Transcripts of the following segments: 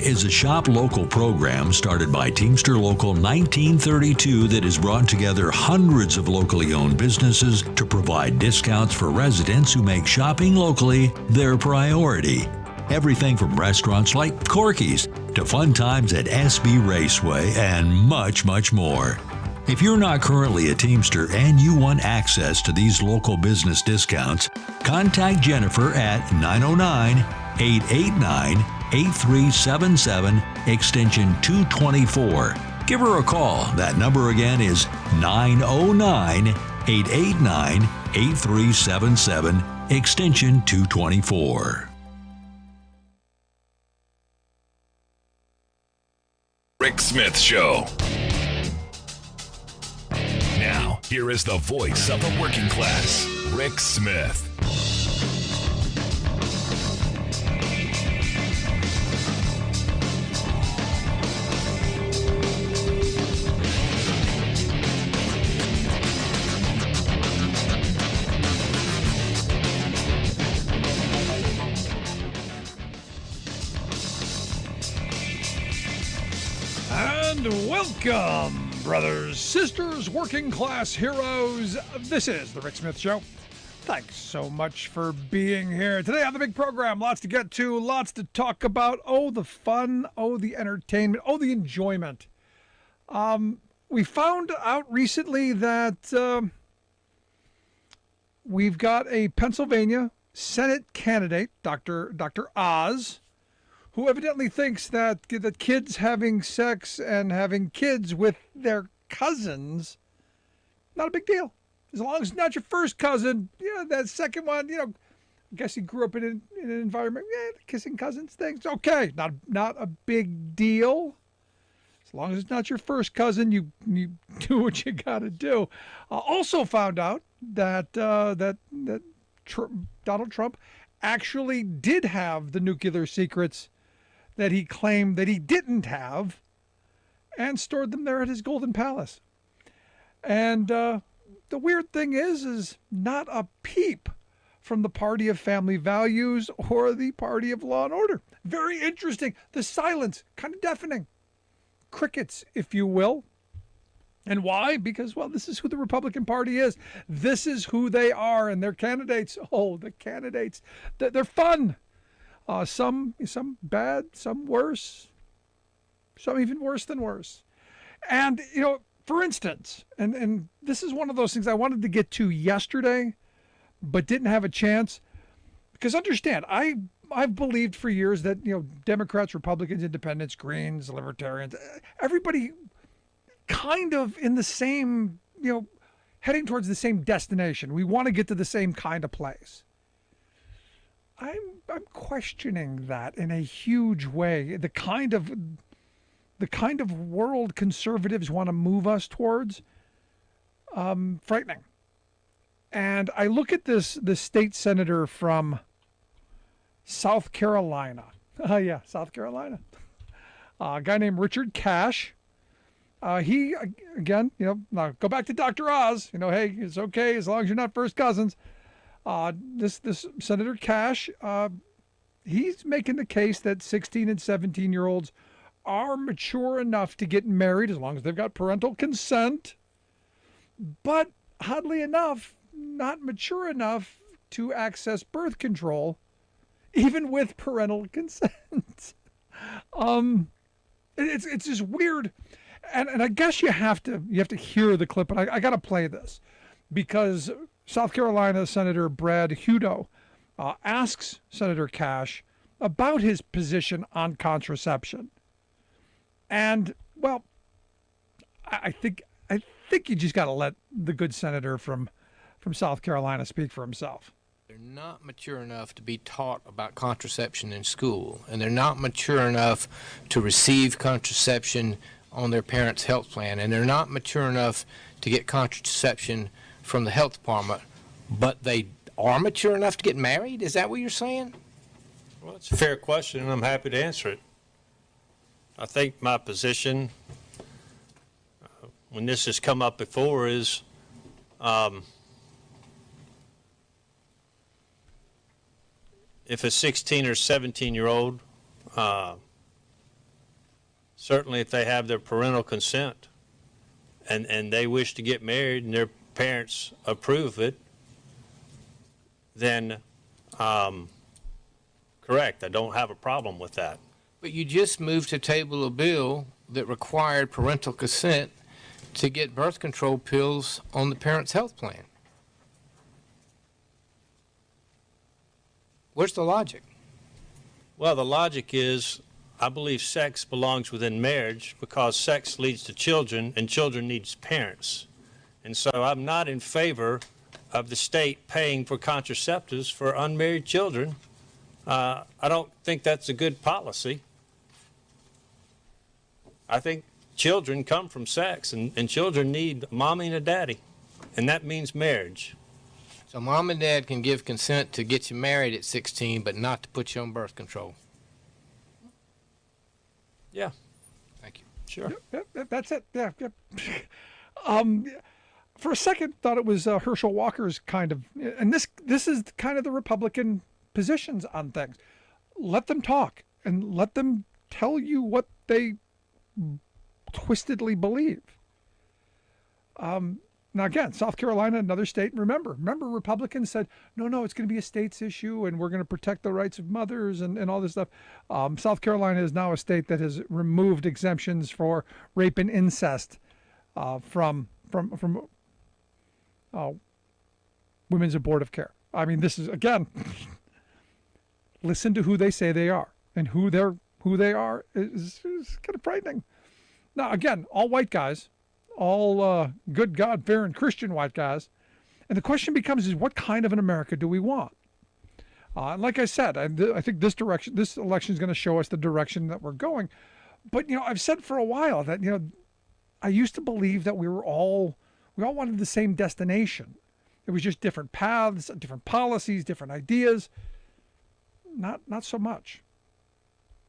is a shop local program started by Teamster Local 1932 that has brought together hundreds of locally owned businesses to provide discounts for residents who make shopping locally their priority. Everything from restaurants like Corky's to fun times at SB Raceway and much, much more. If you're not currently a Teamster and you want access to these local business discounts, contact Jennifer at 909-889-8377, extension 224. Give her a call. That number again is 909-889-8377, extension 224. Rick Smith Show. Now, here is the voice of the working class, Rick Smith. And welcome, brothers, sisters, working class heroes. This is the Rick Smith Show. Thanks so much for being here. Today on the big program, lots to get to, lots to talk about. Oh, the fun, oh, the entertainment, oh, the enjoyment. We found out recently that we've got a Pennsylvania Senate candidate, Dr. Oz, who evidently thinks that kids having sex and having kids with their cousins, not a big deal. As long as it's not your first cousin, that second one, I guess he grew up in an environment, kissing cousins things, okay, not a big deal. As long as it's not your first cousin, you do what you got to do. Also found out that Donald Trump actually did have the nuclear secrets that he claimed that he didn't have, and stored them there at his Golden Palace. And the weird thing is not a peep from the party of family values or the party of law and order. Very interesting. The silence, kind of deafening. Crickets, if you will. And why? Because, well, this is who the Republican Party is. This is who they are, and their candidates, the candidates, they're fun. Some bad, some worse, some even worse than worse. And, for instance, and this is one of those things I wanted to get to yesterday, but didn't have a chance. Because understand, I've believed for years that, Democrats, Republicans, Independents, Greens, Libertarians, everybody kind of in the same, heading towards the same destination. We want to get to the same kind of place. I'm questioning that in a huge way. The kind of world conservatives want to move us towards, frightening. And I look at this state senator from South Carolina. South Carolina. A guy named Richard Cash. He, again, now go back to Dr. Oz. Hey, it's okay as long as you're not first cousins. This Senator Cash, he's making the case that 16 and 17-year-olds are mature enough to get married as long as they've got parental consent, but oddly enough, not mature enough to access birth control, even with parental consent. It's just weird, and I guess you have to hear the clip, and I got to play this because South Carolina Senator Brad Hutto asks Senator Cash about his position on contraception. And, well, I think you just got to let the good senator from South Carolina speak for himself. They're not mature enough to be taught about contraception in school, and they're not mature enough to receive contraception on their parents' health plan, and they're not mature enough to get contraception from the health department, but they are mature enough to get married? Is that what you're saying? Well, it's a fair question, and I'm happy to answer it. I think my position, when this has come up before, is if a 16 or 17-year-old Certainly if they have their parental consent and they wish to get married and their parents approve it, then correct, I don't have a problem with that. But you just moved to table a bill that required parental consent to get birth control pills on the parent's health plan. Where's the logic? Well, the logic is I believe sex belongs within marriage because sex leads to children and children needs parents. And so I'm not in favor of the state paying for contraceptives for unmarried children. I don't think that's a good policy. I think children come from sex, and children need a mommy and a daddy, and that means marriage. So mom and dad can give consent to get you married at 16, but not to put you on birth control. Yeah. Thank you. Sure. That's it. Yeah. For a second, thought it was Herschel Walker's kind of, and this is kind of the Republican positions on things. Let them talk and let them tell you what they twistedly believe. Now again, South Carolina, another state. Remember, Republicans said, no, it's going to be a state's issue, and we're going to protect the rights of mothers and all this stuff. South Carolina is now a state that has removed exemptions for rape and incest from women's abortive care. I mean, this is again. Listen to who they say they are, and who they are is kind of frightening. Now, again, all white guys, all good, God-fearing Christian white guys, and the question becomes: is what kind of an America do we want? And like I said, I think this election is going to show us the direction that we're going. But I've said for a while that I used to believe that we all wanted the same destination. It was just different paths, different policies, different ideas. Not so much.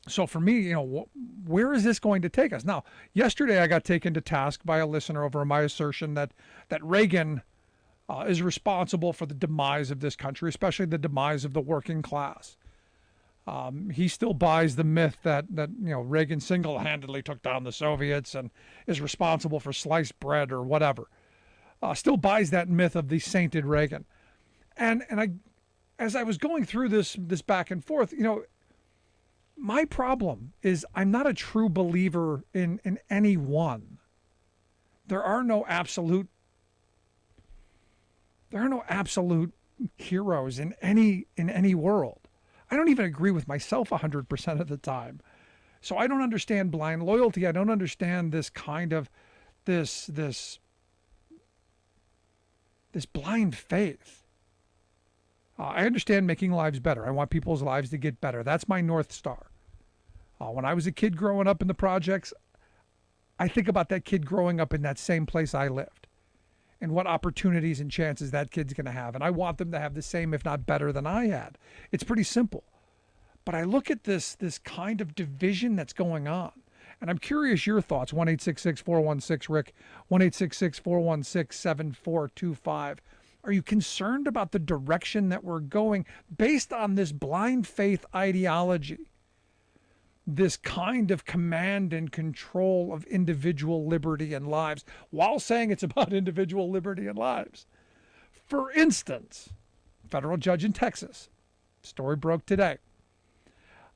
So for me, where is this going to take us? Now, yesterday I got taken to task by a listener over my assertion that Reagan is responsible for the demise of this country, especially the demise of the working class. He still buys the myth that Reagan single-handedly took down the Soviets and is responsible for sliced bread or whatever. Still buys that myth of the sainted Reagan. And as I was going through this back and forth, my problem is I'm not a true believer in any one. There are no absolute heroes in any world. I don't even agree with myself 100% of the time. So I don't understand blind loyalty. I don't understand this kind of this blind faith. I understand making lives better. I want people's lives to get better. That's my North Star. When I was a kid growing up in the projects, I think about that kid growing up in that same place I lived and what opportunities and chances that kid's going to have. And I want them to have the same, if not better, than I had. It's pretty simple. But I look at this kind of division that's going on, and I'm curious your thoughts. 1-866-416-RICK, 1-866-416-7425. Are you concerned about the direction that we're going based on this blind faith ideology? This kind of command and control of individual liberty and lives while saying it's about individual liberty and lives. For instance, federal judge in Texas, story broke today,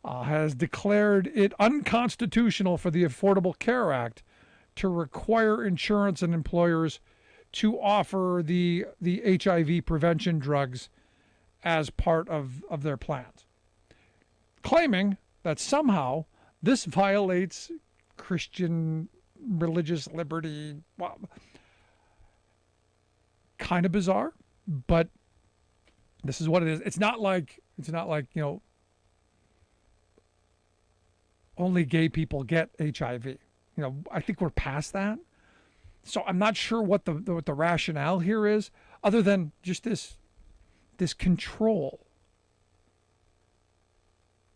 has declared it unconstitutional for the Affordable Care Act to require insurance and employers to offer the HIV prevention drugs as part of their plans, claiming that somehow this violates Christian religious liberty. Well, kind of bizarre, but this is what it is. It's not like only gay people get HIV. I think we're past that. So I'm not sure what the rationale here is, other than just this control.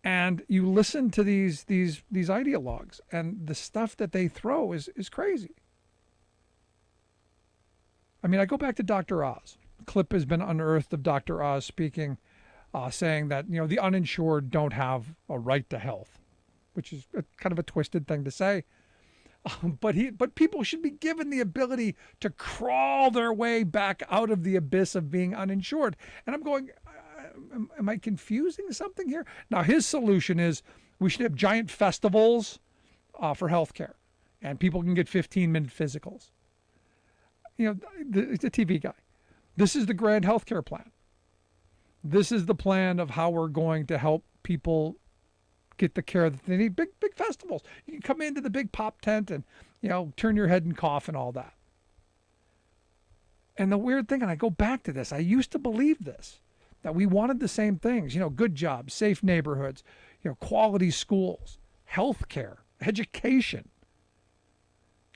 And you listen to these ideologues, and the stuff that they throw is crazy. I mean, I go back to Dr. Oz. A clip has been unearthed of Dr. Oz speaking, saying that the uninsured don't have a right to health. which is kind of a twisted thing to say. But people should be given the ability to crawl their way back out of the abyss of being uninsured. And I'm going, am I confusing something here? Now, his solution is we should have giant festivals for healthcare, and people can get 15-minute physicals. It's a TV guy. This is the grand healthcare plan. This is the plan of how we're going to help people get the care that they need. Big festivals. You can come into the big pop tent and, turn your head and cough and all that. And the weird thing, and I go back to this, I used to believe this, that we wanted the same things, good jobs, safe neighborhoods, quality schools, health care, education,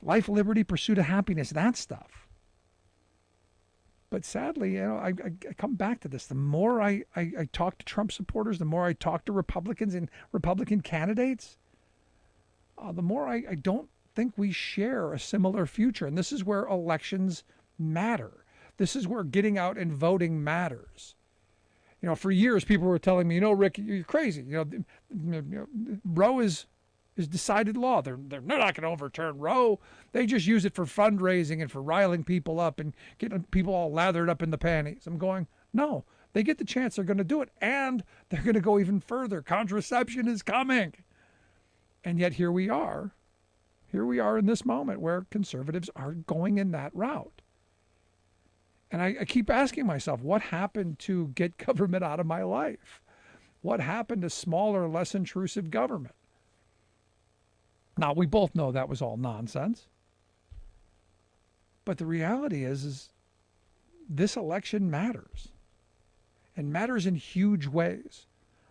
life, liberty, pursuit of happiness, that stuff. But sadly, I come back to this. The more I talk to Trump supporters, the more I talk to Republicans and Republican candidates, the more I don't think we share a similar future. And this is where elections matter. This is where getting out and voting matters. For years, people were telling me, Rick, you're crazy. Roe is decided law. They're not going to overturn Roe. They just use it for fundraising and for riling people up and getting people all lathered up in the panties. I'm going, no, they get the chance. They're going to do it. And they're going to go even further. Contraception is coming. And yet here we are. Here we are in this moment where conservatives are going in that route. And I keep asking myself, what happened to get government out of my life? What happened to smaller, less intrusive government? Now, we both know that was all nonsense. But the reality is this election matters. And matters in huge ways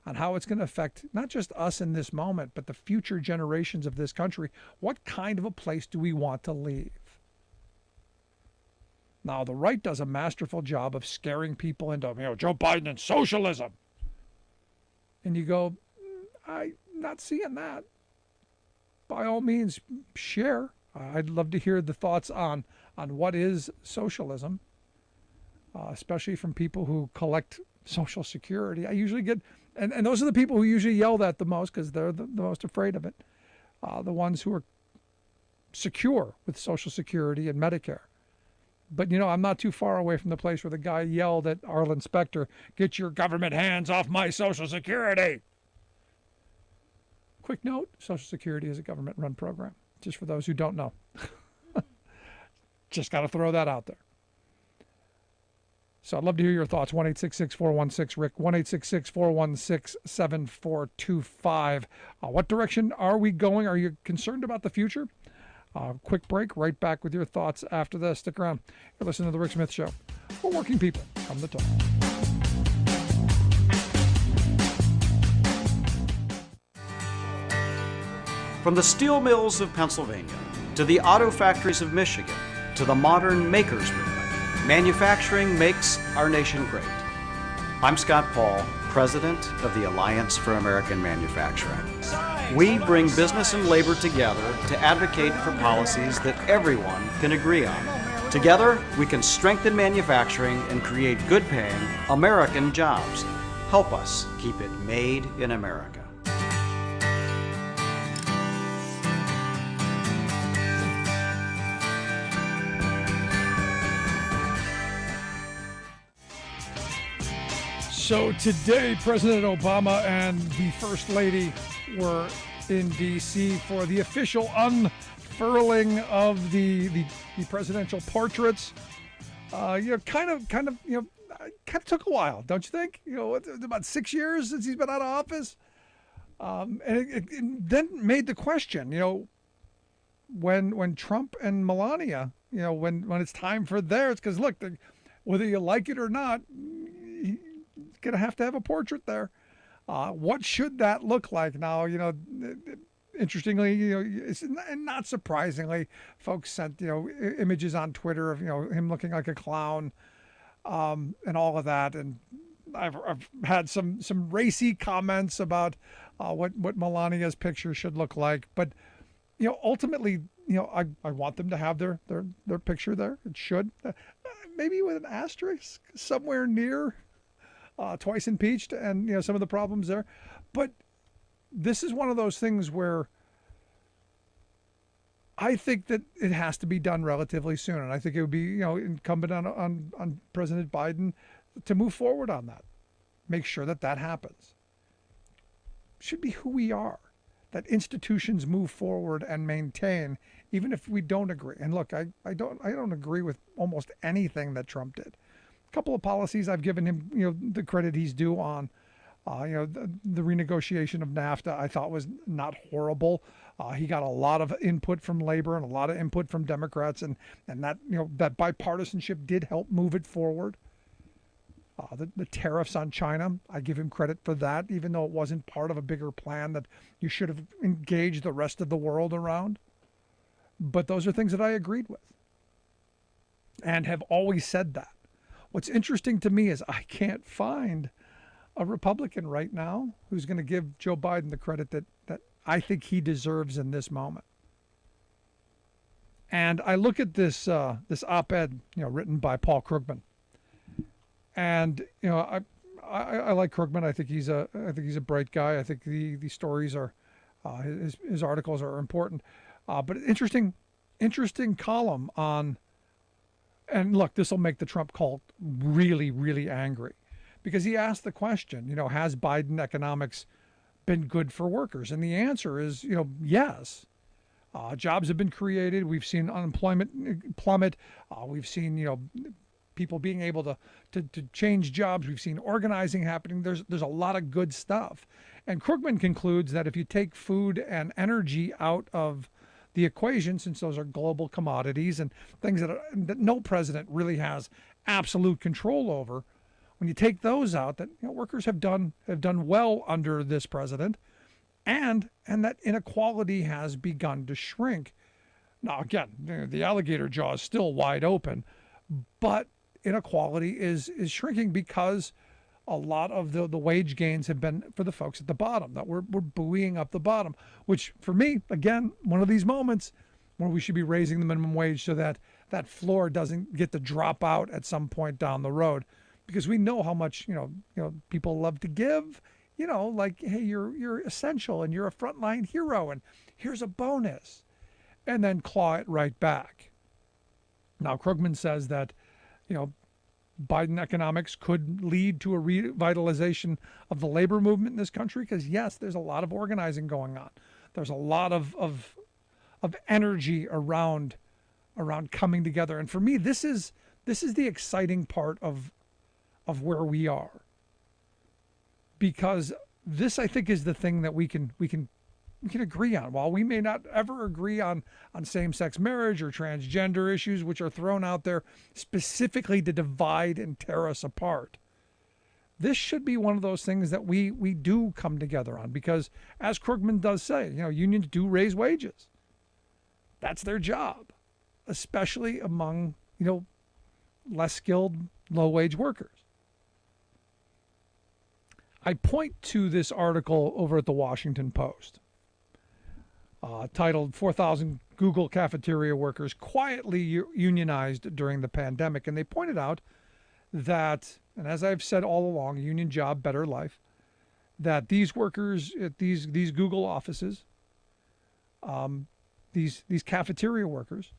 on how it's going to affect not just us in this moment, but the future generations of this country. What kind of a place do we want to leave? Now, the right does a masterful job of scaring people into, Joe Biden and socialism. And you go, I'm not seeing that. By all means, share. I'd love to hear the thoughts on what is socialism, especially from people who collect Social Security. I usually get, and those are the people who usually yell that the most because they're the most afraid of it. The ones who are secure with Social Security and Medicare. But, I'm not too far away from the place where the guy yelled at Arlen Specter, "Get your government hands off my Social Security." Quick note, Social Security is a government-run program, just for those who don't know. Just got to throw that out there. So I'd love to hear your thoughts. 1-866-416-RICK, 1-866-416-7425. What direction are we going? Are you concerned about the future? Quick break, right back with your thoughts after this. Stick around. You're listening to The Rick Smith Show. For working people, come the talk. From the steel mills of Pennsylvania, to the auto factories of Michigan, to the modern makers movement, manufacturing makes our nation great. I'm Scott Paul, President of the Alliance for American Manufacturing. We bring business and labor together to advocate for policies that everyone can agree on. Together, we can strengthen manufacturing and create good-paying American jobs. Help us keep it made in America. So today, President Obama and the First Lady were in D.C. for the official unfurling of the presidential portraits. Kind of took a while, don't you think? It's about 6 years since he's been out of office. And it then made the question, when Trump and Melania, when it's time for theirs, because look, whether you like it or not, going to have a portrait there. What should that look like? Now, interestingly, and not surprisingly, folks sent, images on Twitter of, him looking like a clown, and all of that. And I've had some racy comments about what Melania's picture should look like. But, ultimately, I want them to have their picture there. It should. Maybe with an asterisk somewhere near twice impeached and, some of the problems there. But this is one of those things where I think that it has to be done relatively soon, and I think it would be, incumbent on President Biden to move forward on that. Make sure that that happens. Should be who we are. That institutions move forward and maintain, even if we don't agree. And look, I don't agree with almost anything that Trump did. A couple of policies I've given him, the credit he's due on. The renegotiation of NAFTA I thought was not horrible. He got a lot of input from labor and a lot of input from Democrats, and that that bipartisanship did help move it forward. The tariffs on China, I give him credit for that, even though it wasn't part of a bigger plan that you should have engaged the rest of the world around. But those are things that I agreed with and have always said that. What's interesting to me is I can't find a Republican right now who's going to give Joe Biden the credit that I think he deserves in this moment. And I look at this op-ed, written by Paul Krugman, and I like Krugman. I think he's a bright guy. I think the stories are his articles are important, but interesting column on. And look, this will make the Trump cult really, really angry, because he asked the question, has Biden economics been good for workers? And the answer is, yes. Jobs have been created. We've seen unemployment plummet. We've seen, people being able to change jobs. We've seen organizing happening. There's a lot of good stuff. And Krugman concludes that if you take food and energy out of the equation, since those are global commodities and things that no president really has absolute control over, when you take those out, that workers have done well under this president, and that inequality has begun to shrink. Now again, the alligator jaw is still wide open, but inequality is shrinking because a lot of the wage gains have been for the folks at the bottom, that we're buoying up the bottom, which for me, again, one of these moments where we should be raising the minimum wage so that that floor doesn't get to drop out at some point down the road, because we know how much, people love to give, like, hey, you're essential and you're a frontline hero and here's a bonus, and then claw it right back. Now, Krugman says that, Biden economics could lead to a revitalization of the labor movement in this country, because yes, there's a lot of organizing going on. There's a lot of energy around coming together. And for me, this is the exciting part of where we are, because this, I think, is the thing that we can agree on. While we may not ever agree on same-sex marriage or transgender issues, which are thrown out there specifically to divide and tear us apart, this should be one of those things that we do come together on, because as Krugman does say, unions do raise wages. That's their job, especially among, less skilled, low-wage workers. I point to this article over at the Washington Post, titled 4,000 Google cafeteria workers quietly unionized during the pandemic. And they pointed out that, and as I've said all along, union job, better life, that these workers at these Google offices, these cafeteria workers,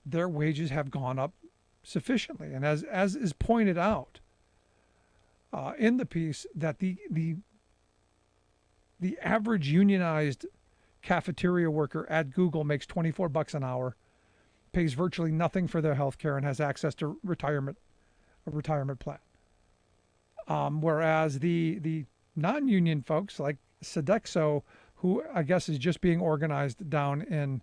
their wages have gone up sufficiently. And as is pointed out in the piece, that the average unionized cafeteria worker at Google makes $24 an hour, pays virtually nothing for their health care, and has access to a retirement plan. Whereas the non-union folks like Sodexo, who I guess is just being organized down in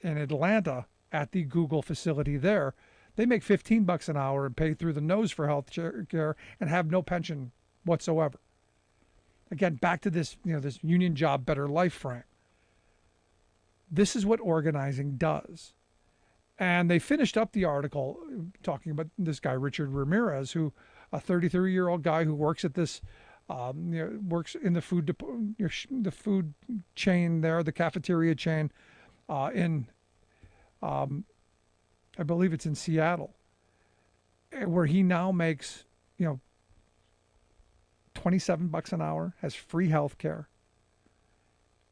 Atlanta at the Google facility there, they make $15 an hour and pay through the nose for health care and have no pension whatsoever. Again, back to this, this union job, better life frame. This is what organizing does. And they finished up the article talking about this guy, Richard Ramirez, who, a 33-year-old guy who works at this, works in the the food chain there, the cafeteria chain, in, I believe it's in Seattle, where he now makes, $27 an hour, has free health care,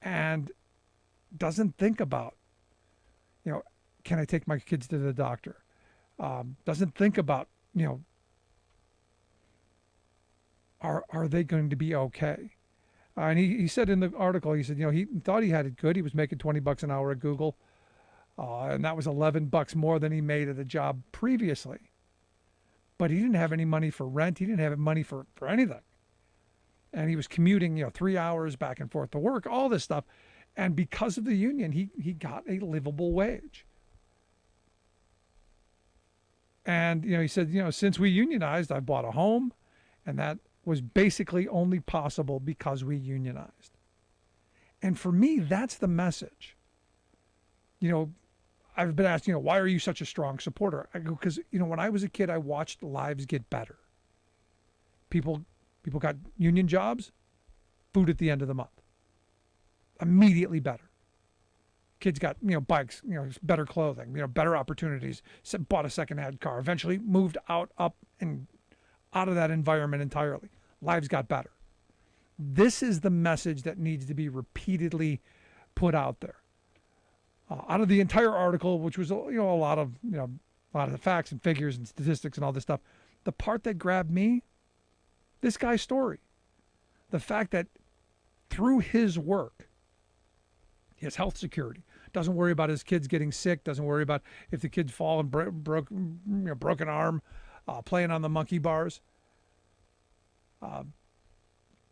and doesn't think about, can I take my kids to the doctor? Doesn't think about, are they going to be okay? And he said in the article, he said, he thought he had it good. He was making $20 an hour at Google, and that was $11 more than he made at a job previously. But he didn't have any money for rent. He didn't have money for anything. And he was commuting, 3 hours back and forth to work, all this stuff. And because of the union, he got a livable wage. And, he said, since we unionized, I bought a home, and that was basically only possible because we unionized. And for me, that's the message. I've been asked, why are you such a strong supporter? I go, because, when I was a kid, I watched lives get better. People got union jobs, food at the end of the month. Immediately better. Kids got, bikes, better clothing, better opportunities, bought a secondhand car, eventually moved up and out of that environment entirely. Lives got better. This is the message that needs to be repeatedly put out there. Out of the entire article, which was, a lot of the facts and figures and statistics and all this stuff, the part that grabbed me, this guy's story. The fact that through his work, he has health security, doesn't worry about his kids getting sick, doesn't worry about if the kids fall and broken arm, playing on the monkey bars,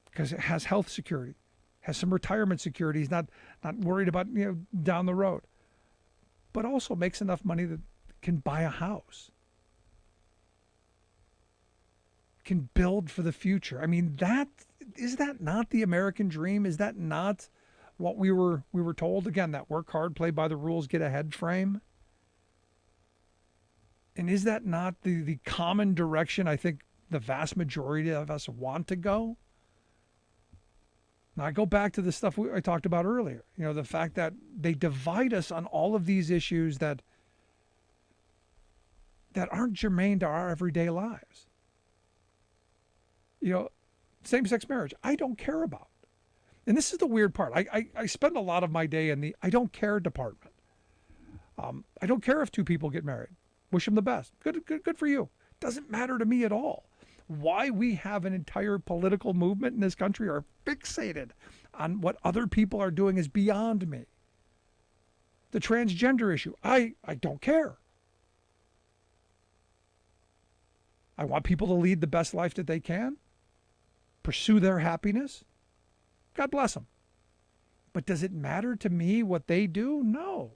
because it has health security, has some retirement security. He's not worried about down the road, but also makes enough money that can buy a house, can build for the future. I mean, is that not the American dream? Is that not what we were told? Again, that work hard, play by the rules, get ahead frame. And is that not the common direction I think the vast majority of us want to go? Now, I go back to the stuff I talked about earlier. The fact that they divide us on all of these issues that aren't germane to our everyday lives. Same-sex marriage, I don't care about. And this is the weird part. I spend a lot of my day in the I don't care department. I don't care if two people get married. Wish them the best. Good for you. Doesn't matter to me at all. Why we have an entire political movement in this country are fixated on what other people are doing is beyond me. The transgender issue, I don't care. I want people to lead the best life that they can, pursue their happiness. God bless them. But does it matter to me what they do? No.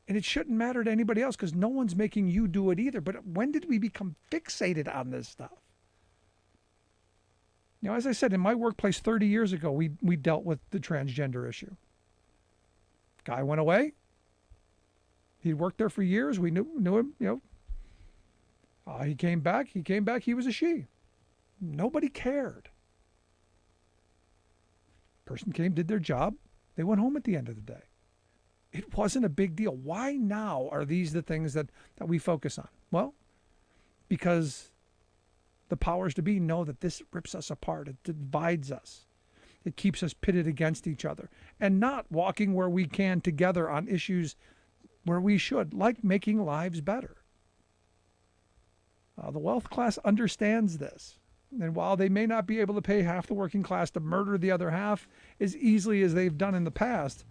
And it shouldn't matter to anybody else because no one's making you do it either. But when did we become fixated on this stuff? As I said, in my workplace 30 years ago, we dealt with the transgender issue. Guy went away. He'd worked there for years. We knew him, he came back. He was a she. Nobody cared. Person came, did their job. They went home at the end of the day. It wasn't a big deal. Why now are these the things that we focus on? Well, because the powers to be know that this rips us apart. It divides us. It keeps us pitted against each other and not walking where we can together on issues where we should, like making lives better. The wealth class understands this. And while they may not be able to pay half the working class to murder the other half as easily as they've done in the past,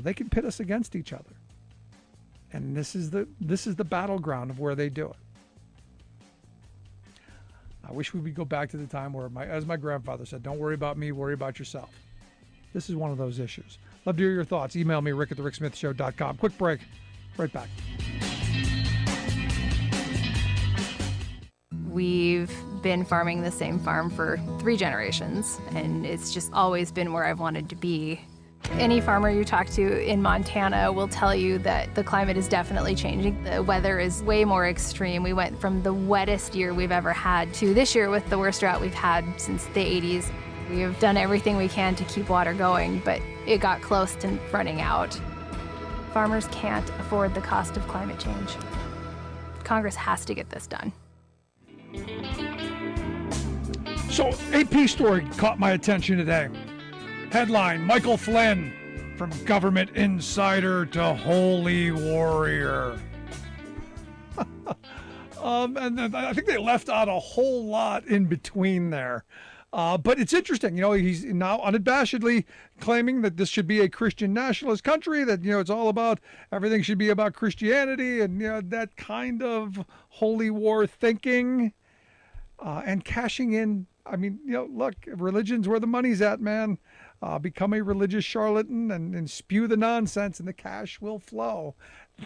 they can pit us against each other. And this is the battleground of where they do it. I wish we would go back to the time where, as my grandfather said, don't worry about me, worry about yourself. This is one of those issues. Love to hear your thoughts. Email me, rick@thericksmithshow.com. Quick break. Right back. We've been farming the same farm for 3 generations, and it's just always been where I've wanted to be. Any farmer you talk to in Montana will tell you that the climate is definitely changing. The weather is way more extreme. We went from the wettest year we've ever had to this year with the worst drought we've had since the 80s. We have done everything we can to keep water going, but it got close to running out. Farmers can't afford the cost of climate change. Congress has to get this done. So, AP story caught my attention today. Headline, Michael Flynn, from government insider to holy warrior. And then I think they left out a whole lot in between there. But it's interesting, he's now unabashedly claiming that this should be a Christian nationalist country, that, it's all about, everything should be about Christianity and, that kind of holy war thinking, and cashing in. I mean, look, religion's where the money's at, man. Become a religious charlatan and spew the nonsense and the cash will flow.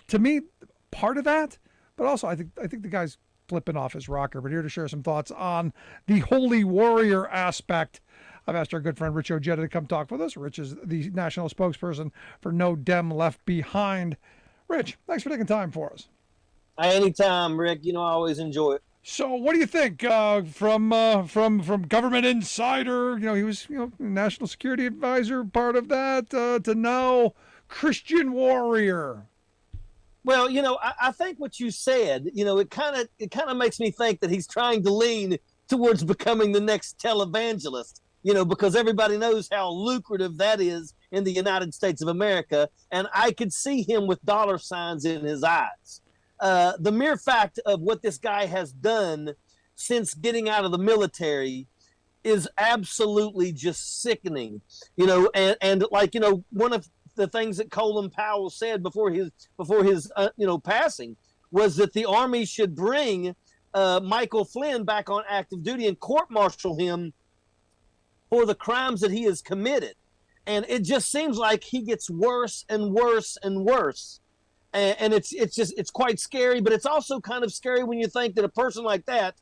To me, part of that, but also I think the guy's flipping off his rocker. But here to share some thoughts on the holy warrior aspect, I've asked our good friend Rich Ojeda to come talk with us. Rich is the national spokesperson for No Dem Left Behind. Rich, thanks for taking time for us. Anytime, Rick. I always enjoy it. So, what do you think from government insider? He was national security advisor, part of that, to now Christian warrior. Well, I think what you said, it kind of makes me think that he's trying to lean towards becoming the next televangelist. Because everybody knows how lucrative that is in the United States of America, and I could see him with dollar signs in his eyes. The mere fact of what this guy has done since getting out of the military is absolutely just sickening, and like, one of the things that Colin Powell said before his passing was that the Army should bring Michael Flynn back on active duty and court-martial him for the crimes that he has committed. And it just seems like he gets worse and worse and worse. And it's quite scary, but it's also kind of scary when you think that a person like that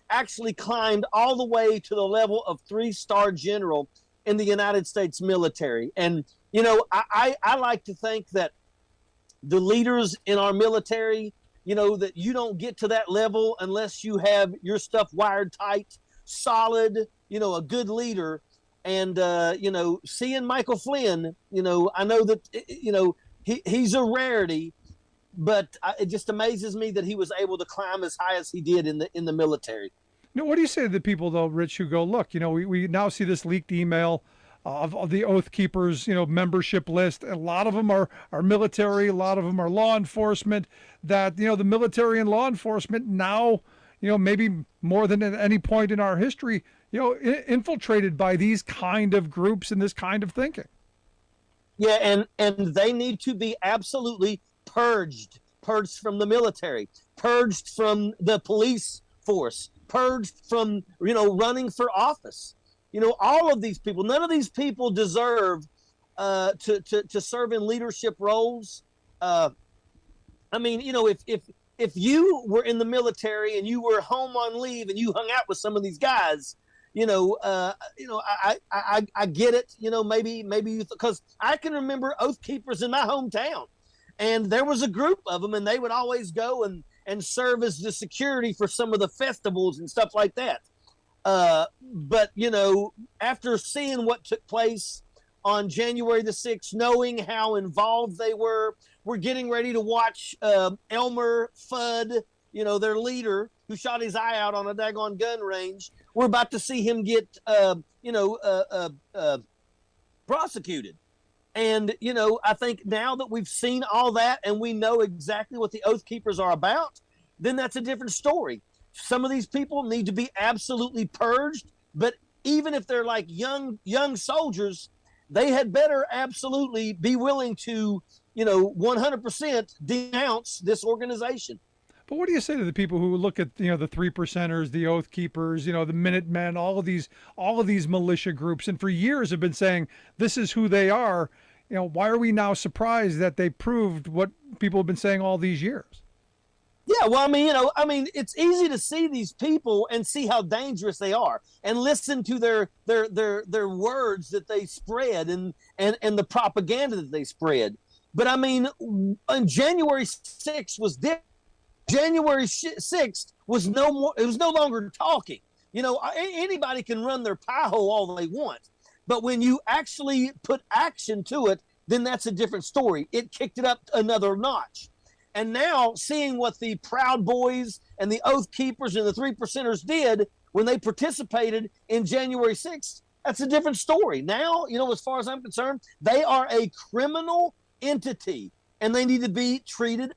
actually climbed all the way to the level of 3-star general in the United States military. And, I like to think that the leaders in our military, that you don't get to that level unless you have your stuff wired tight, solid, a good leader. And, seeing Michael Flynn, I know that, he's a rarity. But it just amazes me that he was able to climb as high as he did in the military. What do you say to the people, though, Rich, who go, look, we now see this leaked email of the Oath Keepers, membership list. A lot of them are military. A lot of them are law enforcement. That, the military and law enforcement now, maybe more than at any point in our history, infiltrated by these kind of groups and this kind of thinking. Yeah, and they need to be absolutely purged from the military, purged from the police force, purged from, running for office. All of these people, none of these people deserve to serve in leadership roles. If you were in the military and you were home on leave and you hung out with some of these guys, I get it. Maybe because I can remember Oath Keepers in my hometown. And there was a group of them, and they would always go and serve as the security for some of the festivals and stuff like that. But, after seeing what took place on January the 6th, knowing how involved they were, we're getting ready to watch Elmer Fudd, their leader, who shot his eye out on a daggone gun range. We're about to see him get, prosecuted. And, I think now that we've seen all that and we know exactly what the Oath Keepers are about, then that's a different story. Some of these people need to be absolutely purged, but even if they're like young soldiers, they had better absolutely be willing to, 100% denounce this organization. But what do you say to the people who look at, the 3%ers, the Oath Keepers, the Minutemen, all of these militia groups, and for years have been saying this is who they are? Why are we now surprised that they proved what people have been saying all these years? Yeah, well, it's easy to see these people and see how dangerous they are, and listen to their words that they spread and the propaganda that they spread. But on January 6th was different. January 6th was no more. It was no longer talking. Anybody can run their pie hole all they want, but when you actually put action to it, then that's a different story. It kicked it up another notch. And now, seeing what the Proud Boys and the Oath Keepers and the 3%ers did, when they participated in January 6th, that's a different story. Now, as far as I'm concerned, they are a criminal entity and they need to be treated,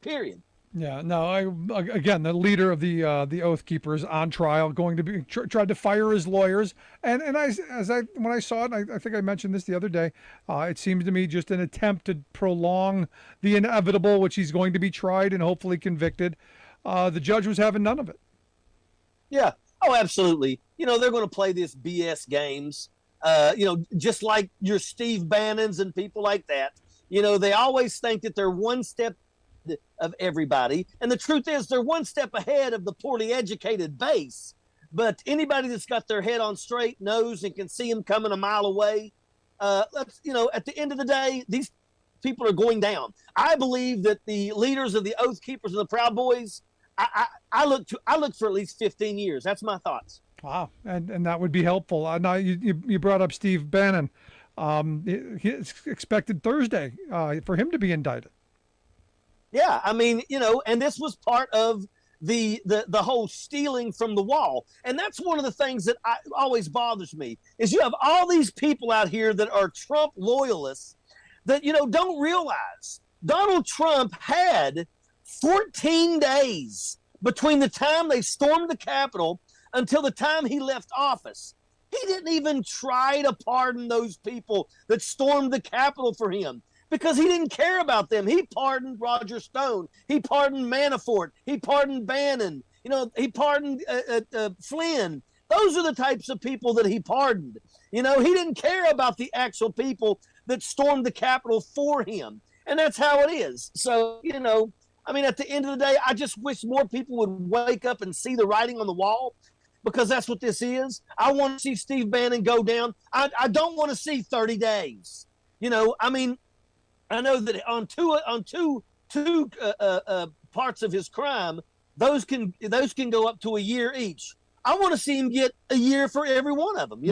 period. Yeah, no, again, the leader of the Oath Keepers on trial, going to be tried to fire his lawyers, and when I saw it, I think I mentioned this the other day. It seems to me just an attempt to prolong the inevitable, which he's going to be tried and hopefully convicted. The judge was having none of it. Yeah. Oh, absolutely. They're going to play this BS games. Just like your Steve Bannons and people like that. They always think that they're one step of everybody. And the truth is they're one step ahead of the poorly educated base. But anybody that's got their head on straight knows and can see them coming a mile away. At the end of the day, these people are going down. I believe that the leaders of the Oath Keepers and the Proud Boys, I look for at least 15 years. That's my thoughts. Wow, and that would be helpful. Now you brought up Steve Bannon. It's expected Thursday for him to be indicted. Yeah, and this was part of the whole stealing from the wall. And that's one of the things that always bothers me is you have all these people out here that are Trump loyalists that, don't realize Donald Trump had 14 days between the time they stormed the Capitol until the time he left office. He didn't even try to pardon those people that stormed the Capitol for him, because he didn't care about them. He pardoned Roger Stone. He pardoned Manafort. He pardoned Bannon. He pardoned Flynn. Those are the types of people that he pardoned. He didn't care about the actual people that stormed the Capitol for him. And that's how it is. So, at the end of the day, I just wish more people would wake up and see the writing on the wall, because that's what this is. I want to see Steve Bannon go down. I don't want to see 30 days. I know that on two parts of his crime, those can go up to a year each. I want to see him get a year for every one of them.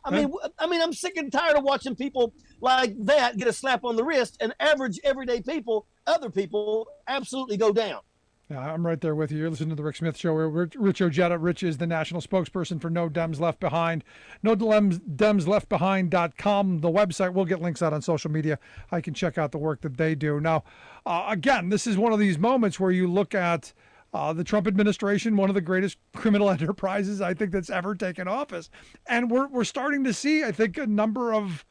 I'm sick and tired of watching people like that get a slap on the wrist, and average everyday people, other people, absolutely go down. Yeah, I'm right there with you. You're listening to the Rick Smith Show. We're Rich Ojeda. Rich is the national spokesperson for No Dems Left Behind. NoDemsLeftBehind.com, the website. We'll get links out on social media. I can check out the work that they do. Now, again, this is one of these moments where you look at the Trump administration, one of the greatest criminal enterprises I think that's ever taken office, and we're starting to see, I think, a number of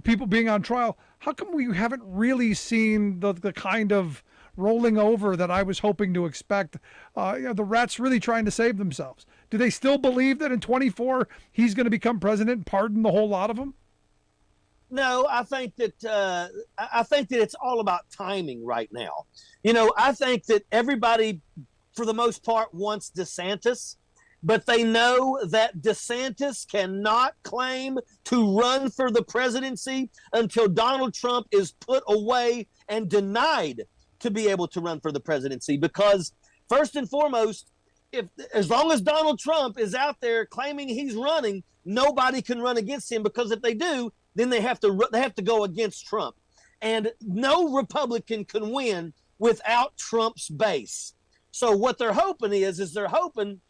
people being on trial. How come we haven't really seen the kind of rolling over that I was hoping to expect? The rats really trying to save themselves. Do they still believe that in 24 he's going to become president and pardon the whole lot of them? No, I think that it's all about timing right now. I think that everybody, for the most part, wants DeSantis, but they know that DeSantis cannot claim to run for the presidency until Donald Trump is put away and denied to be able to run for the presidency, because first and foremost, as long as Donald Trump is out there claiming he's running, nobody can run against him, because if they do, then they have to go against Trump. And no Republican can win without Trump's base. So what they're hoping is they're hoping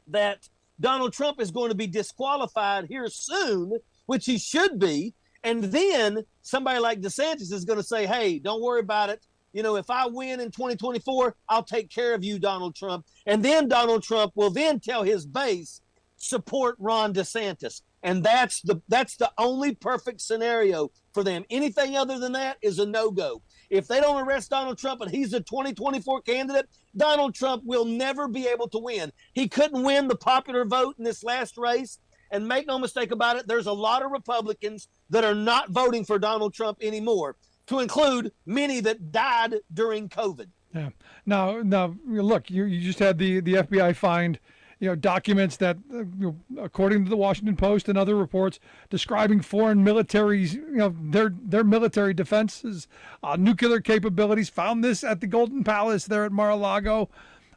that Donald Trump is going to be disqualified here soon, which he should be. And then somebody like DeSantis is going to say, hey, don't worry about it. If I win in 2024, I'll take care of you, Donald Trump. And then Donald Trump will then tell his base, support Ron DeSantis. And that's the only perfect scenario for them. Anything other than that is a no-go. If they don't arrest Donald Trump and he's a 2024 candidate, Donald Trump will never be able to win. He couldn't win the popular vote in this last race. And make no mistake about it, there's a lot of Republicans that are not voting for Donald Trump anymore, to include many that died during COVID. Yeah. Now, look, you just had the FBI find, documents that, according to the Washington Post and other reports, describing foreign militaries, their military defenses, nuclear capabilities. Found this at the Golden Palace there at Mar-a-Lago,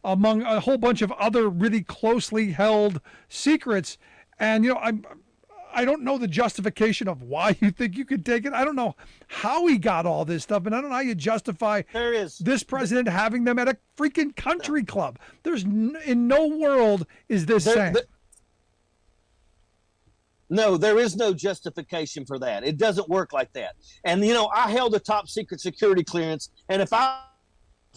among a whole bunch of other really closely held secrets. And I don't know the justification of why you think you could take it. I don't know how he got all this stuff, and I don't know how you justify this president having them at a freaking country club. There's in no world is this sane. No, there is no justification for that. It doesn't work like that. And, I held a top secret security clearance, and if I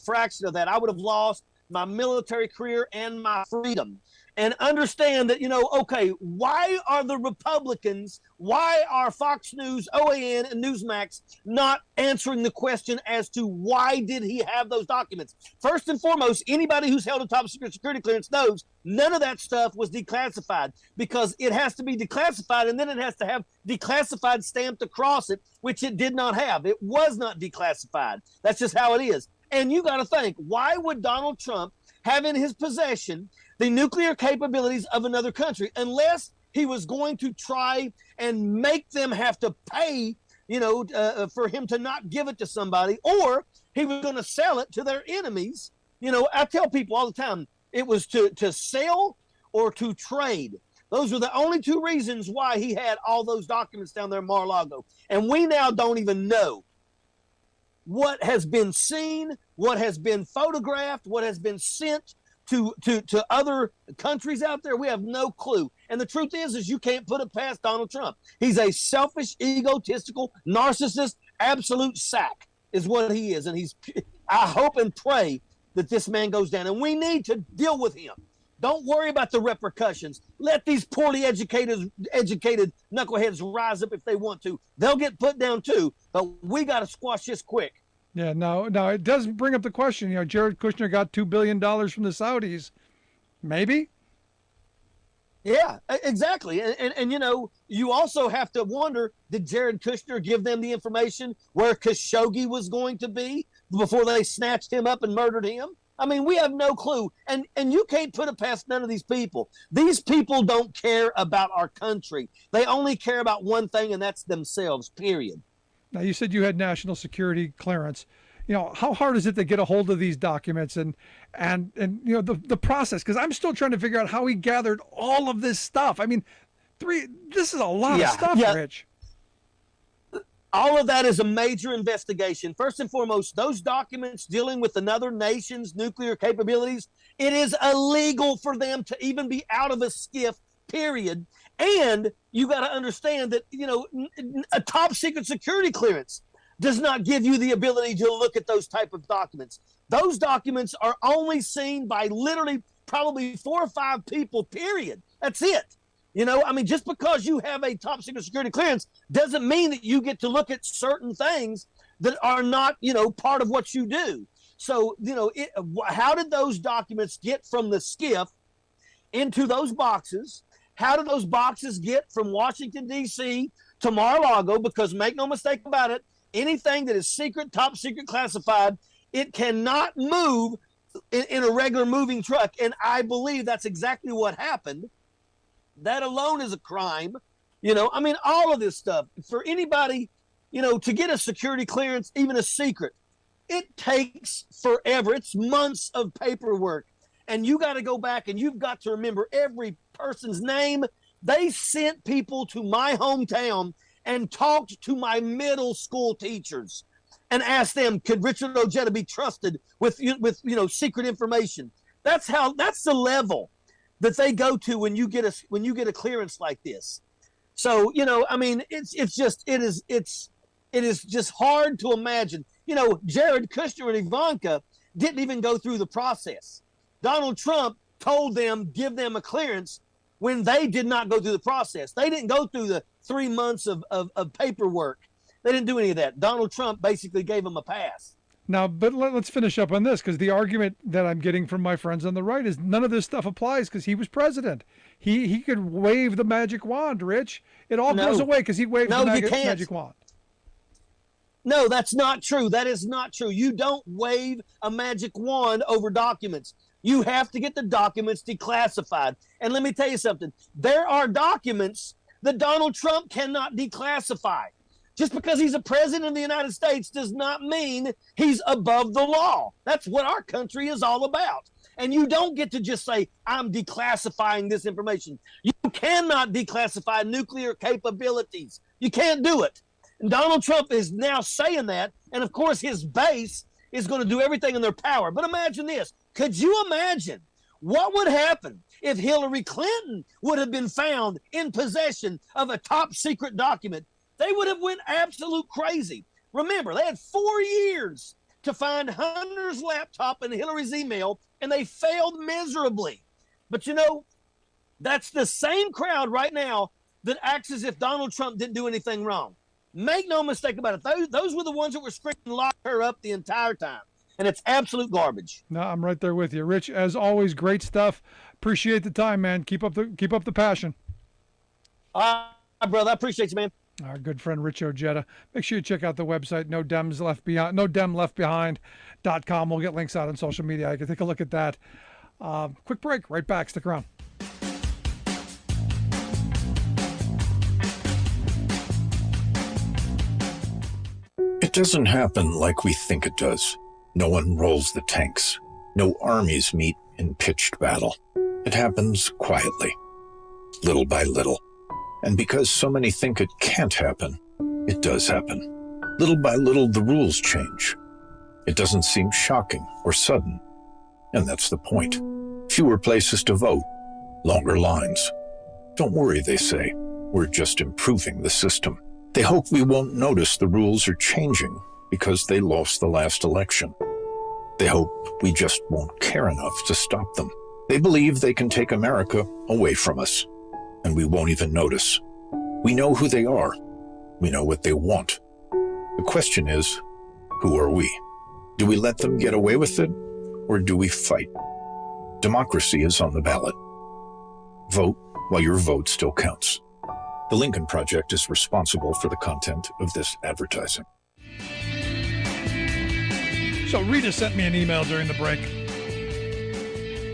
fraction of that, I would have lost my military career and my freedom. And understand that, okay, why are the Republicans, why are Fox News, OAN, and Newsmax not answering the question as to why did he have those documents? First and foremost, anybody who's held a top secret security clearance knows none of that stuff was declassified, because it has to be declassified and then it has to have declassified stamped across it, which it did not have. It was not declassified. That's just how it is. And you got to think, why would Donald Trump have in his possession the nuclear capabilities of another country unless he was going to try and make them have to pay, for him to not give it to somebody, or he was going to sell it to their enemies? I tell people all the time, it was to sell or to trade. Those were the only two reasons why he had all those documents down there in Mar-a-Lago. And we now don't even know what has been seen, what has been photographed, what has been sent to other countries out there. We have no clue. And the truth is you can't put it past Donald Trump. He's a selfish, egotistical, narcissist, absolute sack is what he is. And I hope and pray that this man goes down. And we need to deal with him. Don't worry about the repercussions. Let these poorly educated knuckleheads rise up if they want to. They'll get put down too, but we got to squash this quick. Yeah, no, it does bring up the question. Jared Kushner got $2 billion from the Saudis. Maybe? Yeah, exactly. And you also have to wonder, did Jared Kushner give them the information where Khashoggi was going to be before they snatched him up and murdered him? I mean, we have no clue. And you can't put it past none of these people. These people don't care about our country. They only care about one thing, and that's themselves, period. Now, you said you had national security clearance. How hard is it to get a hold of these documents and the process? Because I'm still trying to figure out how he gathered all of this stuff. I mean, this is a lot of stuff, Rich. All of that is a major investigation. First and foremost, those documents dealing with another nation's nuclear capabilities, it is illegal for them to even be out of a skiff, period. And you got to understand that, a top secret security clearance does not give you the ability to look at those type of documents. Those documents are only seen by literally probably 4 or 5 people, period. That's it. Just because you have a top secret security clearance doesn't mean that you get to look at certain things that are not, part of what you do. So, how did those documents get from the skiff into those boxes? How did those boxes get from Washington, D.C. to Mar-a-Lago? Because make no mistake about it, anything that is secret, top secret, classified, it cannot move in a regular moving truck. And I believe that's exactly what happened. That alone is a crime. All of this stuff. For anybody, to get a security clearance, even a secret, it takes forever. It's months of paperwork. And you got to go back and you've got to remember every person's name. They sent people to my hometown and talked to my middle school teachers and asked them, could Richard Ojeda be trusted with secret information? That's the level that they go to when you get a clearance like this. So, it is just hard to imagine. Jared Kushner and Ivanka didn't even go through the process. Donald Trump told them, give them a clearance when they did not go through the process. They didn't go through the 3 months of paperwork. They didn't do any of that. Donald Trump basically gave them a pass. Now, but let's finish up on this, because the argument that I'm getting from my friends on the right is none of this stuff applies because he was president. He could wave the magic wand, Rich. It all goes away because he waved the magic wand. No, that's not true. That is not true. You don't wave a magic wand over documents. You have to get the documents declassified. And let me tell you something. There are documents that Donald Trump cannot declassify. Just because he's a president of the United States does not mean he's above the law. That's what our country is all about. And you don't get to just say, I'm declassifying this information. You cannot declassify nuclear capabilities. You can't do it. And Donald Trump is now saying that. And of course, his base is going to do everything in their power. But imagine this. Could you imagine what would happen if Hillary Clinton would have been found in possession of a top secret document? They would have went absolute crazy. Remember, they had 4 years to find Hunter's laptop and Hillary's email, and they failed miserably. But you know, that's the same crowd right now that acts as if Donald Trump didn't do anything wrong. Make no mistake about it. Those were the ones that were screaming lock her up the entire time. And it's absolute garbage. No, I'm right there with you. Rich, as always, great stuff. Appreciate the time, man. Keep up the passion. All right, brother. I appreciate you, man. Our good friend Rich Ojeda. Make sure you check out the website, NoDemLeftBehind.com. We'll get links out on social media. You can take a look at that. Quick break. Right back. Stick around. It doesn't happen like we think it does. No one rolls the tanks. No armies meet in pitched battle. It happens quietly, little by little. And because so many think it can't happen, it does happen. Little by little, the rules change. It doesn't seem shocking or sudden. And that's the point. Fewer places to vote, longer lines. Don't worry, they say. We're just improving the system. They hope we won't notice the rules are changing because they lost the last election. They hope we just won't care enough to stop them. They believe they can take America away from us, and we won't even notice. We know who they are. We know what they want. The question is, who are we? Do we let them get away with it, or do we fight? Democracy is on the ballot. Vote while your vote still counts. The Lincoln Project is responsible for the content of this advertising. So Rita sent me an email during the break.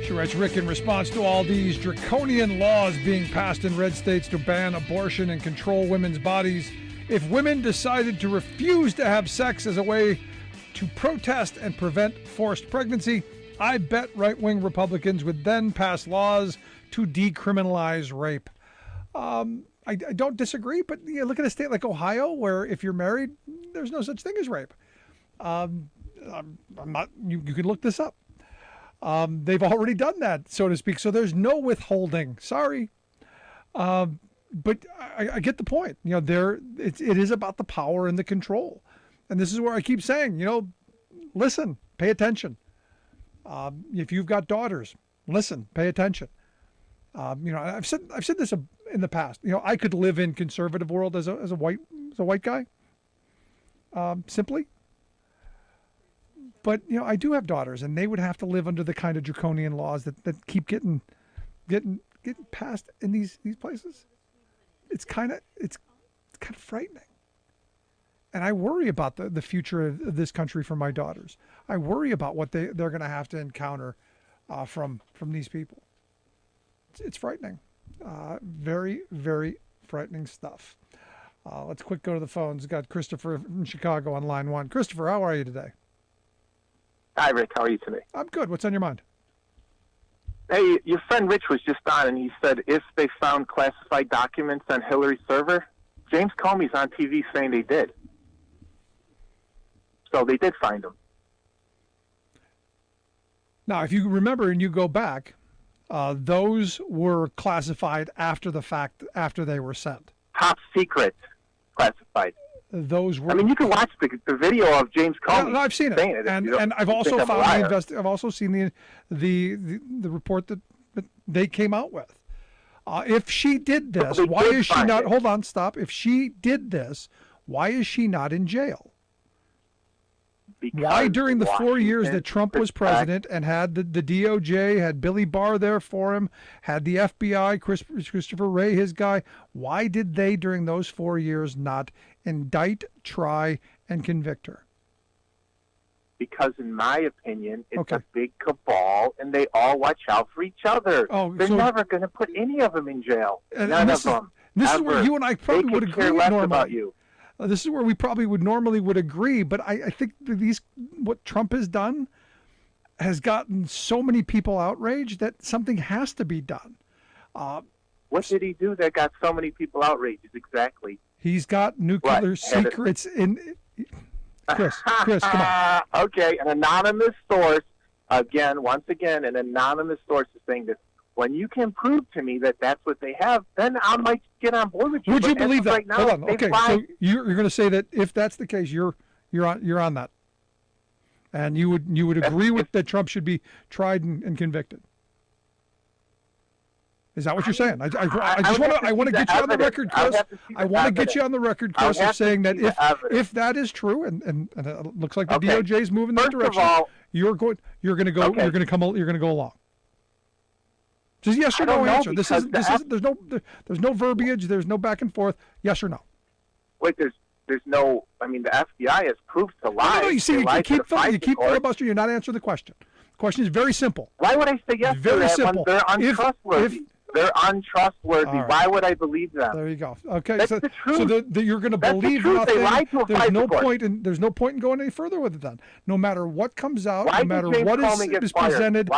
She writes, Rick, in response to all these draconian laws being passed in red states to ban abortion and control women's bodies, if women decided to refuse to have sex as a way to protest and prevent forced pregnancy, I bet right-wing Republicans would then pass laws to decriminalize rape. I don't disagree, but you look at a state like Ohio, where if you're married, there's no such thing as rape. I'm not. You can look this up. They've already done that, so to speak. So there's no withholding. Sorry, but I get the point. You know, it is about the power and the control, and this is where I keep saying, you know, listen, pay attention. If you've got daughters, listen, pay attention. You know, I've said this in the past. You know, I could live in conservative world as a white guy, simply. But you know, I do have daughters, and they would have to live under the kind of draconian laws that keep getting passed in these places. It's kind of frightening, and I worry about the future of this country for my daughters. I worry about what they're going to have to encounter from these people. It's frightening. Very, very frightening stuff. Let's quick go to the phones. We've got Christopher from Chicago on line one. Christopher, how are you today? Hi, Rick. How are you today? I'm good. What's on your mind? Hey, your friend Rich was just on, and he said if they found classified documents on Hillary's server, James Comey's on TV saying they did. So they did find them. Now, if you remember and you go back, those were classified after the fact, after they were sent. Top secret classified. Those were. I mean, you can watch the video of James Comey. Yeah, no, I've seen it, and I've also found I've also seen the report that they came out with. If she did this, why is she not? Hold on, stop. If she did this, why is she not in jail? Because why during the 4 years that Trump was president and had the DOJ, had Billy Barr there for him, had the FBI, Christopher Wray, his guy, why did they during those 4 years not indict, try, and convict her? Because in my opinion, it's a big cabal, and they all watch out for each other. They're never going to put any of them in jail. None of them. This is where you and I probably would agree normally. About you. This is where we probably would normally agree, but I think what Trump has done, has gotten so many people outraged that something has to be done. What did he do that got so many people outraged exactly? He's got nuclear secrets in. Chris, come on. Okay, an anonymous source, once again, an anonymous source is saying this. When you can prove to me that that's what they have, then I might get on board with you. Would you believe that? Right now, hold on. Okay, so you're going to say that if that's the case, you're on that, and you would agree with that Trump should be tried and convicted. Is that what you're saying? I want to get you on the record, Chris. I want to get you on the record, Chris, of saying that if that is true, and it looks like the DOJ is moving that direction, you're going to go along. Just yes or no answer. There's no verbiage. There's no back and forth. Yes or no. Wait, there's no. I mean, the FBI has proof to lie. No, you see, you keep filibustering. You're not answering the question. The question is very simple. Why would I say yes very to that simple. when they're untrustworthy? They're untrustworthy. Right. Why would I believe them? There you go. Okay, that's so the truth. So you're going to believe the nothing. They lied to there's no point in going any further with it. Then, no matter what comes out, no matter what is presented,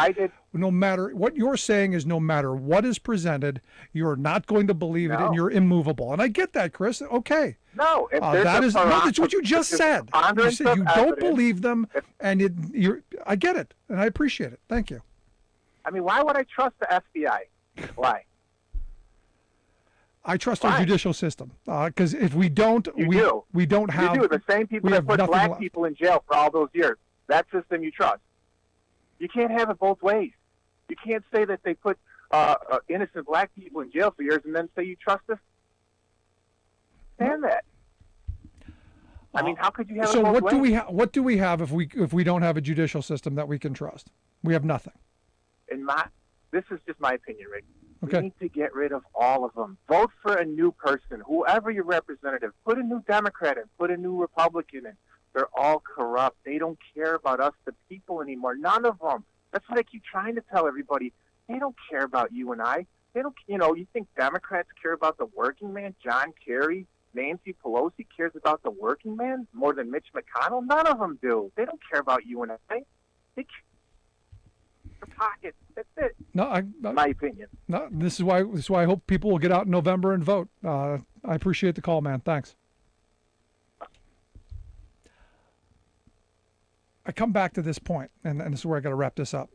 no matter what you're saying is, no matter what is presented, you're not going to believe it, and you're immovable. And I get that, Chris. Okay. No, that's what you just said. You said you don't believe them, and I get it, and I appreciate it. Thank you. I mean, why would I trust the FBI? Why? I trust our judicial system because if we don't, we don't have. You do. The same people that put black people in jail for all those years. That system you trust. You can't have it both ways. You can't say that they put innocent black people in jail for years and then say you trust us. Stand that. I mean, how could you have it both ways? What do we have if we don't have a judicial system that we can trust? We have nothing. This is just my opinion, Rick. Okay. We need to get rid of all of them. Vote for a new person, whoever your representative. Put a new Democrat in, put a new Republican in. They're all corrupt. They don't care about us, the people, anymore. None of them. That's what I keep trying to tell everybody. They don't care about you and I. They don't. You think Democrats care about the working man? John Kerry, Nancy Pelosi cares about the working man more than Mitch McConnell? None of them do. They don't care about you and I. They care their pockets. That's it. No, my opinion. No, this is why I hope people will get out in November and vote. I appreciate the call, man. Thanks. I come back to this point, and this is where I got to wrap this up.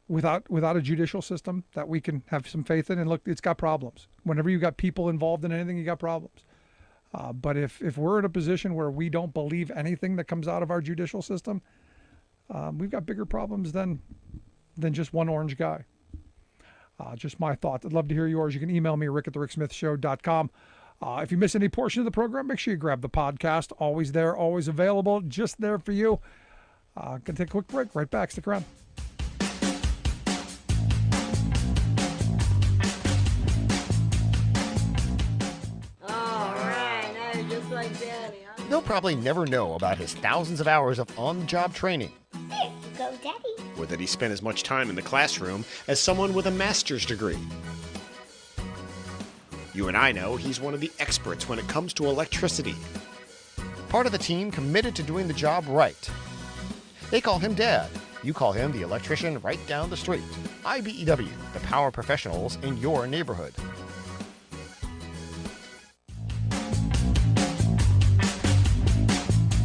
Without a judicial system that we can have some faith in, and look, it's got problems. Whenever you got people involved in anything, you got problems. But if we're in a position where we don't believe anything that comes out of our judicial system, we've got bigger problems than just one orange guy. Just my thoughts. I'd love to hear yours. You can email me, rick@thericksmithshow.com. If you miss any portion of the program, make sure you grab the podcast. Always there, always available, just there for you. Gonna take a quick break. Right back. Stick around. All right, now you're just like Daddy. Huh? They'll probably never know about his thousands of hours of on-the-job training. There you go, Daddy. Or that he spent as much time in the classroom as someone with a master's degree. You and I know he's one of the experts when it comes to electricity. Part of the team committed to doing the job right. They call him Dad. You call him the electrician right down the street. IBEW, the power professionals in your neighborhood.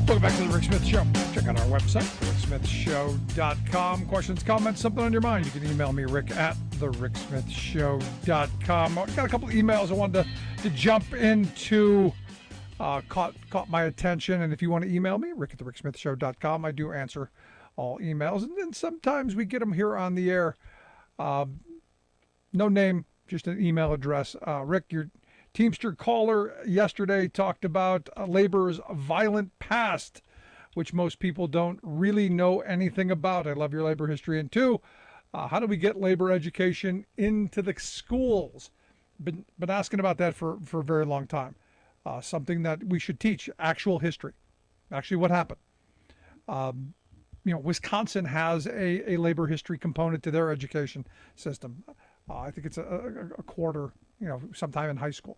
Welcome back to the Rick Smith Show. Check out our website, ricksmithshow.com. Questions, comments, something on your mind, you can email me, rick@thericksmithshow.com. I got a couple of emails I wanted to jump into. Caught my attention, and if you want to email me, rick@thericksmithshow.com. I do answer all emails, and then sometimes we get them here on the air. No name, just an email address. Rick, your Teamster caller yesterday talked about labor's violent past, which most people don't really know anything about. I love your labor history. And two, how do we get labor education into the schools? Been asking about that for a very long time. Something that we should teach, actual history, actually what happened. Wisconsin has a labor history component to their education system. I think it's a quarter, sometime in high school,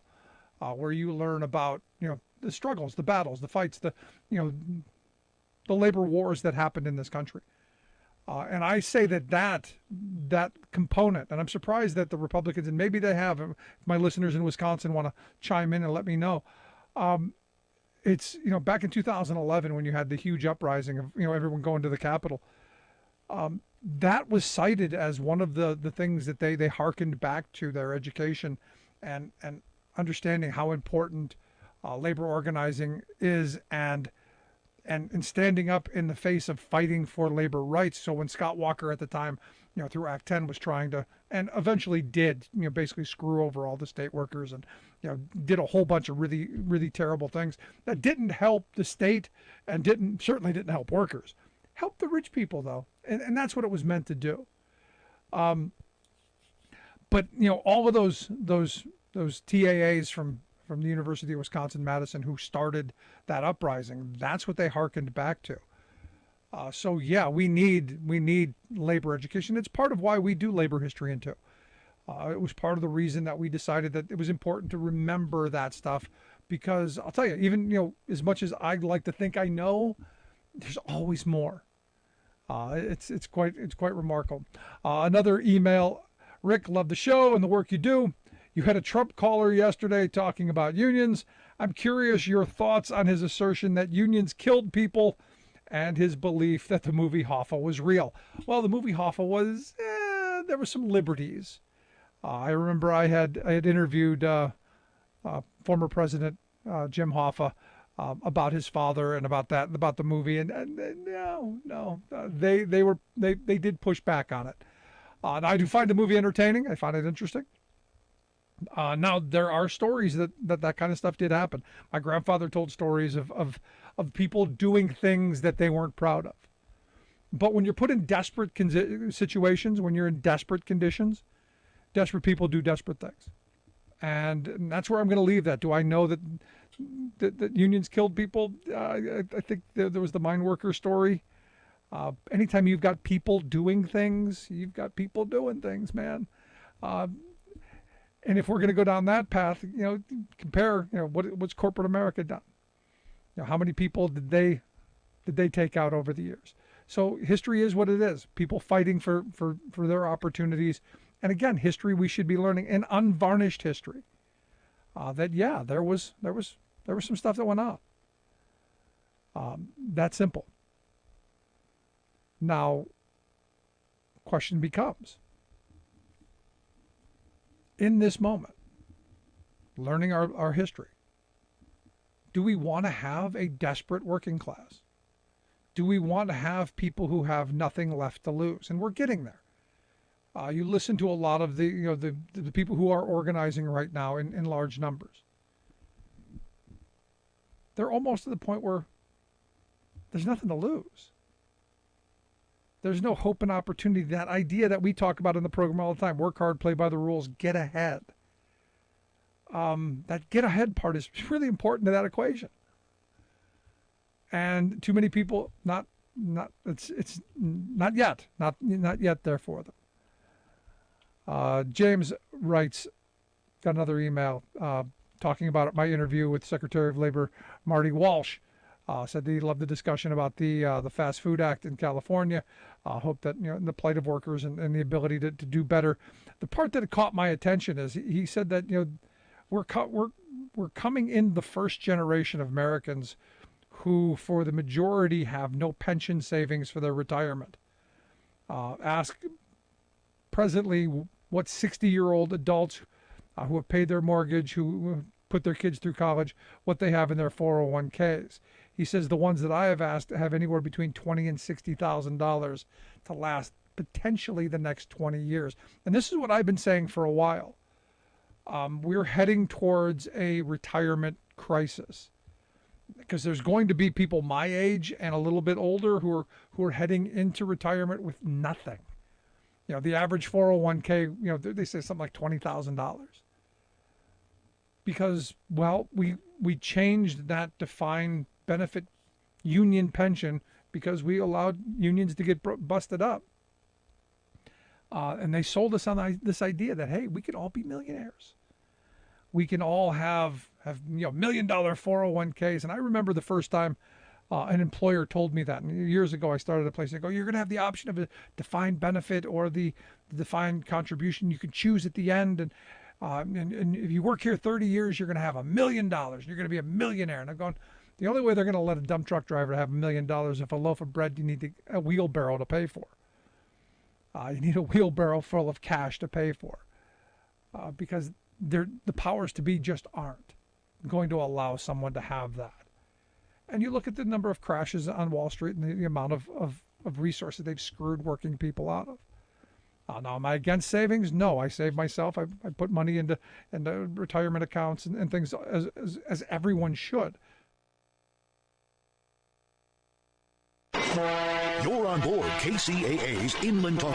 where you learn about, the struggles, the battles, the fights, the labor wars that happened in this country. And I say that component, and I'm surprised that the Republicans, and maybe they have, if my listeners in Wisconsin want to chime in and let me know. It's, back in 2011 when you had the huge uprising of, everyone going to the Capitol, that was cited as one of the things that they hearkened back to their education and understanding how important labor organizing is and standing up in the face of fighting for labor rights. So when Scott Walker at the time, through Act 10 was trying to, and eventually did, basically screw over all the state workers and, did a whole bunch of really, really terrible things that didn't help the state and certainly didn't help workers. Helped the rich people though. And that's what it was meant to do. But, all of those TAAs from the University of Wisconsin-Madison who started that uprising, that's what they hearkened back to. So yeah, we need labor education. It's part of why we do labor history into. It was part of the reason that we decided that it was important to remember that stuff, because I'll tell you, even as much as I'd like to think I know, there's always more. It's quite remarkable. Another email, Rick, love the show and the work you do. You had a Trump caller yesterday talking about unions. I'm curious your thoughts on his assertion that unions killed people and his belief that the movie Hoffa was real. Well, the movie Hoffa was, there were some liberties. I remember I had interviewed former President Jim Hoffa about his father and about the movie, and no, they did push back on it. And I do find the movie entertaining. I find it interesting. Now there are stories that kind of stuff did happen. My grandfather told stories of people doing things that they weren't proud of. But when you're put in desperate situations, when you're in desperate conditions, desperate people do desperate things. And that's where I'm going to leave that. Do I know that unions killed people? I think there was the mine worker story. Anytime you've got people doing things, you've got people doing things, man. And if we're going to go down that path, compare, what's corporate America done? How many people did they take out over the years? So history is what it is. People fighting for their opportunities. And again, history we should be learning, an unvarnished history. There was some stuff that went on. That simple. Now, question becomes, in this moment, learning our history, do we want to have a desperate working class? Do we want to have people who have nothing left to lose? And we're getting there. You listen to a lot of the people who are organizing right now in large numbers. They're almost to the point where there's nothing to lose. There's no hope and opportunity. That idea that we talk about in the program all the time, work hard, play by the rules, get ahead. That get ahead part is really important to that equation. And too many people it's not yet there for them. James writes, got another email talking about my interview with Secretary of Labor Marty Walsh. Said that he loved the discussion about the Fast Food Act in California. Hope that the plight of workers and the ability to do better. The part that caught my attention is he said that we're coming in the first generation of Americans who, for the majority, have no pension savings for their retirement. Ask presently what 60-year-old adults who have paid their mortgage, who put their kids through college, what they have in their 401ks. He says the ones that I have asked have anywhere between $20,000 and $60,000 to last potentially the next 20 years. And this is what I've been saying for a while. We're heading towards a retirement crisis because there's going to be people my age and a little bit older who are heading into retirement with nothing. The average 401k, they say something like $20,000. Because, well, we changed that defined benefit union pension because we allowed unions to get busted up. And they sold us on this idea that, hey, we can all be millionaires. We can all have $1 million 401ks. And I remember the first time An employer told me that. And years ago, I started a place. They go, you're going to have the option of a defined benefit or the defined contribution. You can choose at the end. And if you work here 30 years, you're going to have $1 million. You're going to be a millionaire. And I'm going, the only way they're going to let a dump truck driver have $1 million if a loaf of bread you need a wheelbarrow to pay for. You need a wheelbarrow full of cash to pay for. Because the powers to be just aren't going to allow someone to have that. And you look at the number of crashes on Wall Street and the amount of resources they've screwed working people out of. Now, am I against savings? No, I save myself. I put money into retirement accounts and things as everyone should. You're on board KCAA's Inland Talk